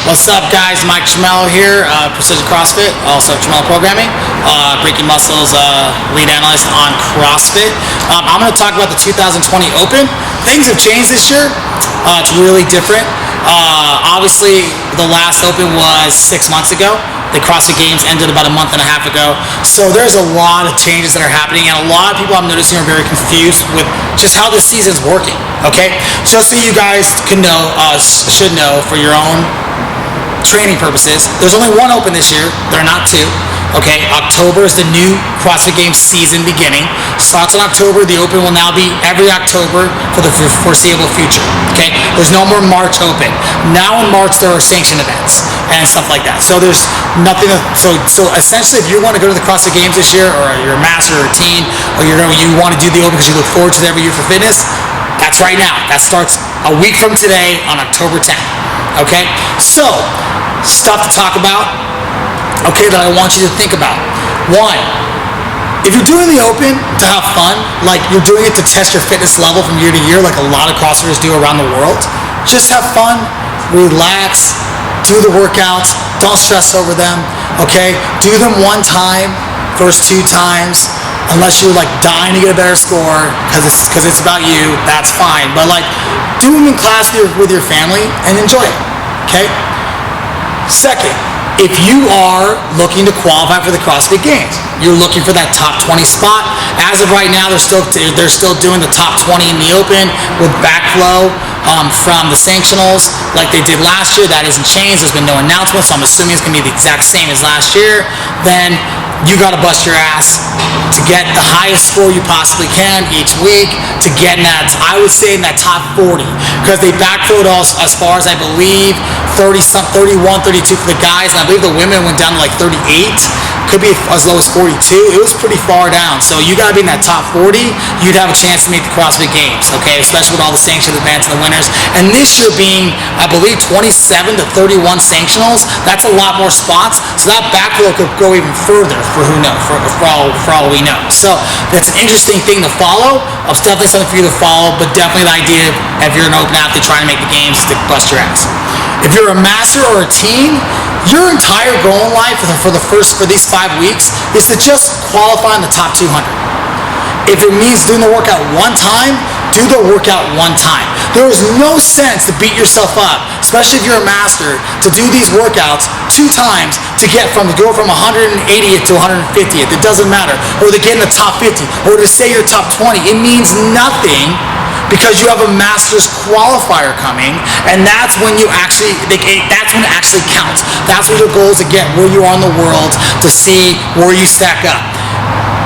What's up, guys? Mike Tromello here, Precision CrossFit, also Tromello Programming, Breaking Muscles lead analyst on CrossFit. I'm going to talk about the 2020 Open. Things have changed this year. It's really different. Obviously, the last Open was 6 months ago. The CrossFit Games ended about a month and a half ago. So there's a lot of changes that are happening, and a lot of people I'm noticing are very confused with just how this season's working, okay? Just so you guys can know, should know for your own training purposes, there's only one Open this year. There are not two. Okay, October is the new CrossFit Games season beginning. Starts in October. The Open will now be every October for the foreseeable future. Okay, there's no more March Open. Now in March there are sanctioned events and stuff like that. So there's nothing. So essentially, if you want to go to the CrossFit Games this year, or you're a master or a teen, or you want to do the Open because you look forward to it every year for fitness, that's right now. That starts a week from today on October 10th. Okay, so stuff to talk about. Okay, that I want you to think about. One, if you're doing the Open to have fun, like you're doing it to test your fitness level from year to year, like a lot of CrossFitters do around the world, just have fun, relax, do the workouts, don't stress over them, okay? Do them one time, first 2 times, unless you're like dying to get a better score, because it's about you, that's fine. But like, do them in class with your family and enjoy it, okay? Second, if you are looking to qualify for the CrossFit Games, you're looking for that top 20 spot. As of right now, they're still doing the top 20 in the Open with backflow from the sanctionals like they did last year. That hasn't changed. There's been no announcement, so I'm assuming it's going to be the exact same as last year. Then you got to bust your ass to get the highest score you possibly can each week to get in that, I would say, in that top 40, because they backfilled us as far as I believe 31, 32 for the guys, and I believe the women went down to like 38, could be as low as 42. It was pretty far down, so you got to be in that top 40. You'd have a chance to make the CrossFit Games, okay, especially with all the sanctioned events and the winners. And this year being, I believe, 27 to 31 sanctionals, that's a lot more spots, so that backflow could go even further for who knows, for all we know. So that's an interesting thing to follow. It's definitely something for you to follow, but definitely the idea of, if you're an Open athlete trying to make the games, is to bust your ass. If you're a master or a teen, your entire goal in life for these 5 weeks is to just qualify in the top 200. If it means doing the workout one time, do the workout one time. There is no sense to beat yourself up, especially if you're a master, to do these workouts 2 times to go from 180th to 150th. It doesn't matter. Or to get in the top 50, or to say you're top 20. It means nothing, because you have a master's qualifier coming, and that's when it actually counts. That's what your goal is, to get where you are in the world, to see where you stack up.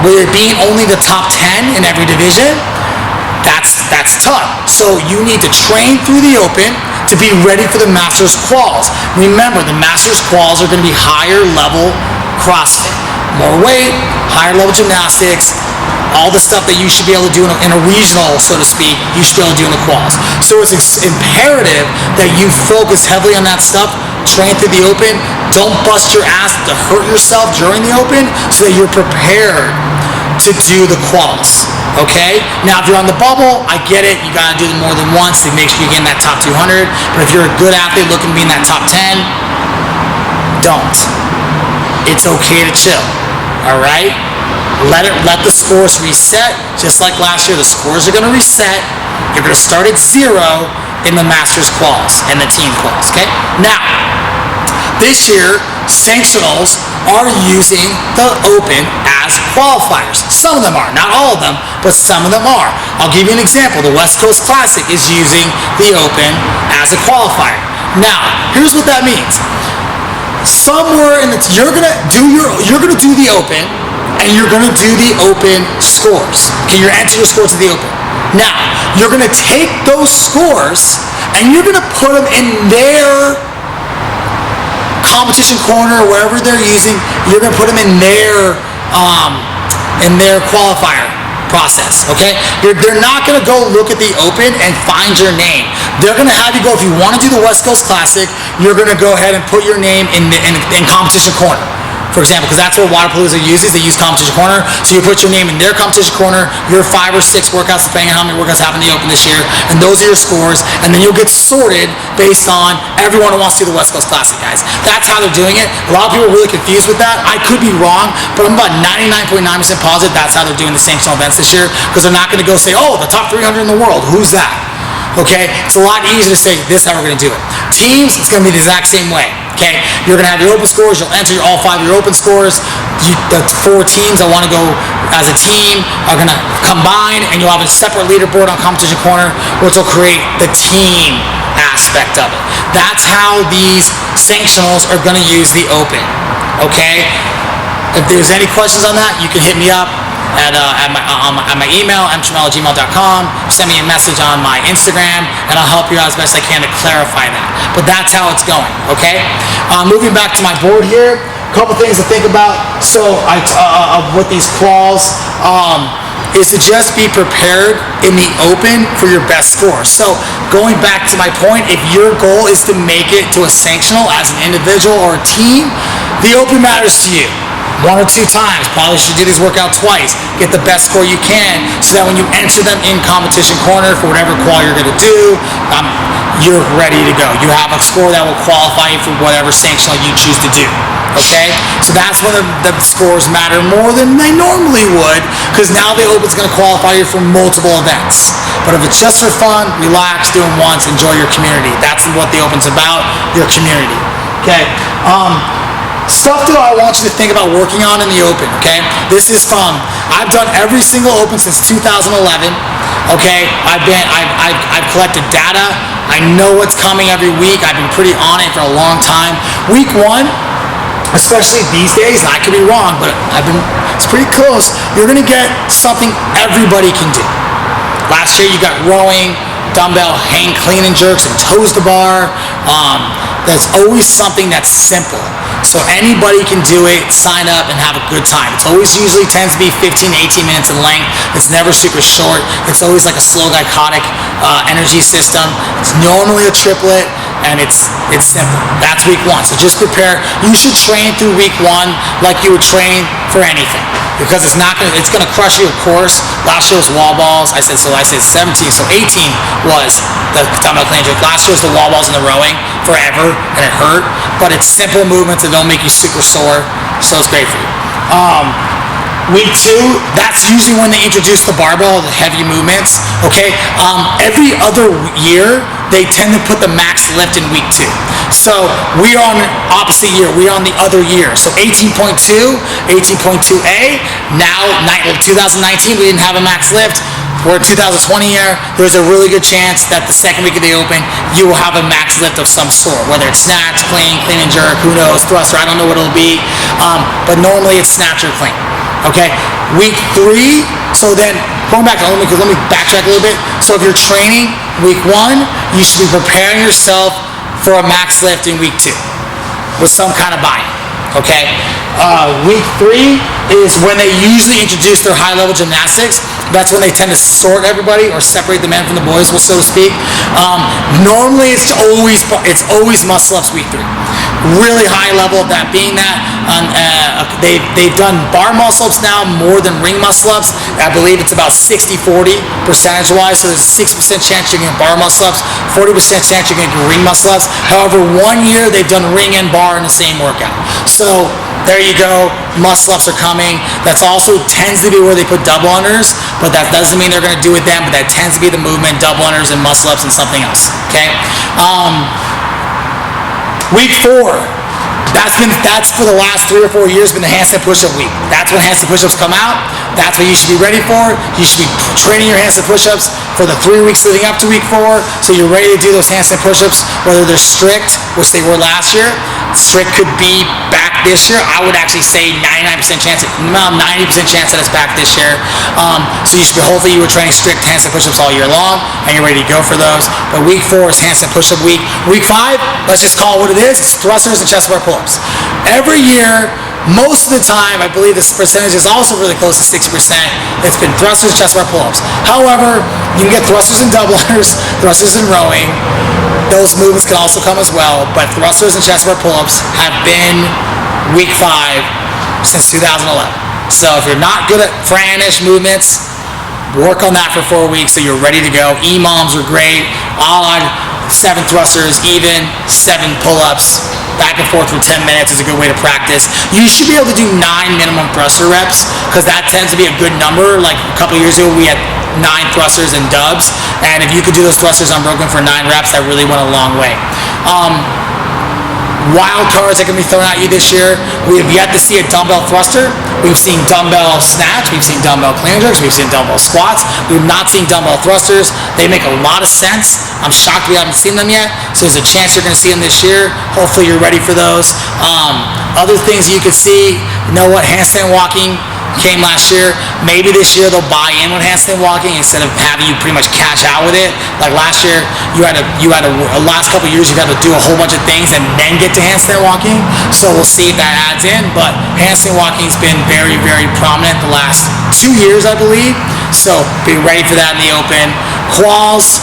With it being only the top 10 in every division, that's tough. So you need to train through the Open to be ready for the Masters Quals. Remember, the Masters Quals are going to be higher level CrossFit. More weight, higher level gymnastics, all the stuff that you should be able to do in a regional, so to speak, you should be able to do in the Quals. So it's imperative that you focus heavily on that stuff, train through the Open, don't bust your ass to hurt yourself during the Open, so that you're prepared to do the Quals. Okay? Now, if you're on the bubble, I get it. You got to do them more than once to make sure you get in that top 200. But if you're a good athlete looking to be in that top 10, don't. It's okay to chill. All right? Let the scores reset. Just like last year, the scores are going to reset. You're going to start at 0 in the Masters Quals and the Team Quals. Okay? Now, this year, sanctionals are using the Open as qualifiers. Some of them are, not all of them, but some of them are. I'll give you an example. The West Coast Classic is using the Open as a qualifier. Now, here's what that means. Somewhere in you're gonna do the Open, and you're gonna do the Open scores. Okay, you're entering your scores to the Open. Now, you're gonna take those scores and you're gonna put them in their competition corner, wherever they're using. You're going to put them in their qualifier process, okay? They're not going to go look at the Open and find your name. They're going to have you go, if you want to do the West Coast Classic, you're going to go ahead and put your name in competition corner. for example, because that's what Waterpalooza uses. They use competition corner. So you put your name in their competition corner, your 5 or 6 workouts, depending on how many workouts happen in the Open this year, and those are your scores, and then you'll get sorted based on everyone who wants to do the West Coast Classic, guys. That's how they're doing it. A lot of people are really confused with that. I could be wrong, but I'm about 99.9% positive that's how they're doing the sanctional events this year, because they're not going to go say, oh, the top 300 in the world, who's that? Okay, it's a lot easier to say, this is how we're going to do it. Teams, it's going to be the exact same way. Okay, you're going to have your open scores, you'll enter all 5 of your open scores. The 4 teams that want to go as a team are going to combine, and you'll have a separate leaderboard on competition corner, which will create the team aspect of it. That's how these sanctionals are going to use the Open. Okay, if there's any questions on that, you can hit me up at my email, tromello@gmail.com. Send me a message on my Instagram, and I'll help you out as best I can to clarify that. But that's how it's going, okay? Moving back to my board here, a couple things to think about. So with these crawls, is to just be prepared in the Open for your best score. So going back to my point, if your goal is to make it to a sanctional as an individual or a team, the Open matters to you. 1 or 2 times, probably should do this workout twice, get the best score you can, so that when you enter them in competition corner for whatever qual you're going to do, you're ready to go. You have a score that will qualify you for whatever sanctional you choose to do. Okay, so that's when the scores matter more than they normally would, because now the Open's going to qualify you for multiple events. But if it's just for fun, relax, do them once, enjoy your community. That's what the Open's about, your community. Okay. Stuff that I want you to think about working on in the Open, okay? This is from, I've done every single Open since 2011, okay? I've collected data. I know what's coming every week. I've been pretty on it for a long time. Week 1, especially these days, and I could be wrong, but it's pretty close. You're gonna get something everybody can do. Last year you got rowing, dumbbell hang clean and jerks, and toes to bar. There's always something that's simple. So anybody can do it, sign up, and have a good time. It's always usually tends to be 15 to 18 minutes in length. It's never super short. It's always like a slow glycotic energy system. It's normally a triplet, and it's simple. That's week 1. So just prepare. You should train through week 1 like you would train for anything, because it's gonna crush you, of course. Last year was wall balls. I said 17. So 18 was the dumbbell clean and jerk. Last year was the wall balls and the rowing forever, and it hurt. But it's simple movements that don't make you super sore, so it's great for you. Week 2, that's usually when they introduce the barbell, the heavy movements, okay? Every other year, they tend to put the max lift in week 2. So we are on the opposite year. We are on the other year. So 18.2, 18.2A. Now, 2019, we didn't have a max lift. We're 2020 year. There's a really good chance that the second week of the Open, you will have a max lift of some sort, whether it's snatch, clean and jerk, who knows, thruster, I don't know what it'll be. But normally it's snatch or clean. Okay, week 3, so then going back to let me backtrack a little bit. So if you're training week 1, you should be preparing yourself for a max lift in week 2 with some kind of buy-in. Okay, week 3 is when they usually introduce their high-level gymnastics. That's when they tend to sort everybody or separate the men from the boys, so to speak. Normally, it's always muscle-ups week 3. Really high level of that being that. They've done bar muscle-ups now more than ring muscle-ups. I believe it's about 60-40 percentage-wise. So there's a 60% chance you're going to get bar muscle-ups, 40% chance you're going to get ring muscle-ups. However, 1 year they've done ring and bar in the same workout. So there you go, muscle-ups are coming. That's also tends to be where they put double unders, but that doesn't mean they're going to do it then, but that tends to be the movement, double unders and muscle-ups and something else, okay? Week 4, that's for the last 3 or 4 years been the handstand push-up week. That's when handstand push-ups come out. That's what you should be ready for. You should be training your handstand push-ups for the 3 weeks leading up to week 4, so you're ready to do those handstand push-ups, whether they're strict, which they were last year. Strict could be back this year. I would actually say 90% chance that it's back this year. So you should be, hopefully you were training strict handstand push-ups all year long, and you're ready to go for those. But week 4 is handstand push-up week. Week 5, let's just call it what it is. It's thrusters and chest bar pull-ups. Every year, most of the time, I believe this percentage is also really close to 60%. It's been thrusters, chest bar pull-ups. However, you can get thrusters and double unders, thrusters and rowing, those movements can also come as well, but thrusters and chest bar pull-ups have been week 5 since 2011. So if you're not good at Fran-ish movements, work on that for 4 weeks so you're ready to go. EMOMs are great. Odd 7 thrusters, even 7 pull-ups, back and forth for 10 minutes is a good way to practice. You should be able to do 9 minimum thruster reps because that tends to be a good number. Like a couple years ago, we had 9 thrusters and dubs, and if you could do those thrusters unbroken for 9 reps, that really went a long way. Wild cards that can be thrown at you this year. We have yet to see a dumbbell thruster. We've seen dumbbell snatch. We've seen dumbbell clean and jerks. We've seen dumbbell squats. We've not seen dumbbell thrusters. They make a lot of sense. I'm shocked we haven't seen them yet. So there's a chance you're going to see them this year. Hopefully you're ready for those. Other things you could see, you know what, handstand walking came last year. Maybe this year they'll buy in with handstand walking instead of having you pretty much cash out with it. Like last year, you had last couple of years you've had to do a whole bunch of things and then get to handstand walking. So we'll see if that adds in. But handstand walking's been very, very prominent the last 2 years, I believe. So be ready for that in the open. Quals,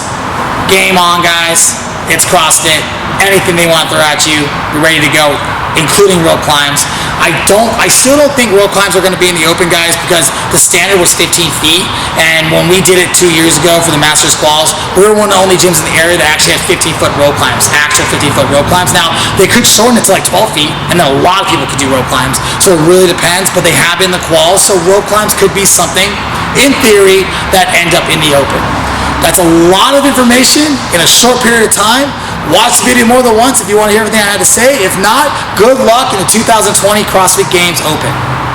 game on, guys. It's CrossFit. Anything they want to throw at you, you're ready to go, including rope climbs. I still don't think rope climbs are going to be in the open, guys, because the standard was 15 feet, and when we did it 2 years ago for the Masters Quals, we were one of the only gyms in the area that actually had 15-foot rope climbs, actual 15-foot rope climbs. Now, they could shorten it to like 12 feet, and then a lot of people could do rope climbs, so it really depends, but they have been the Quals, so rope climbs could be something, in theory, that end up in the open. That's a lot of information in a short period of time. Watch the video more than once if you want to hear everything I had to say. If not, good luck in the 2020 CrossFit Games Open.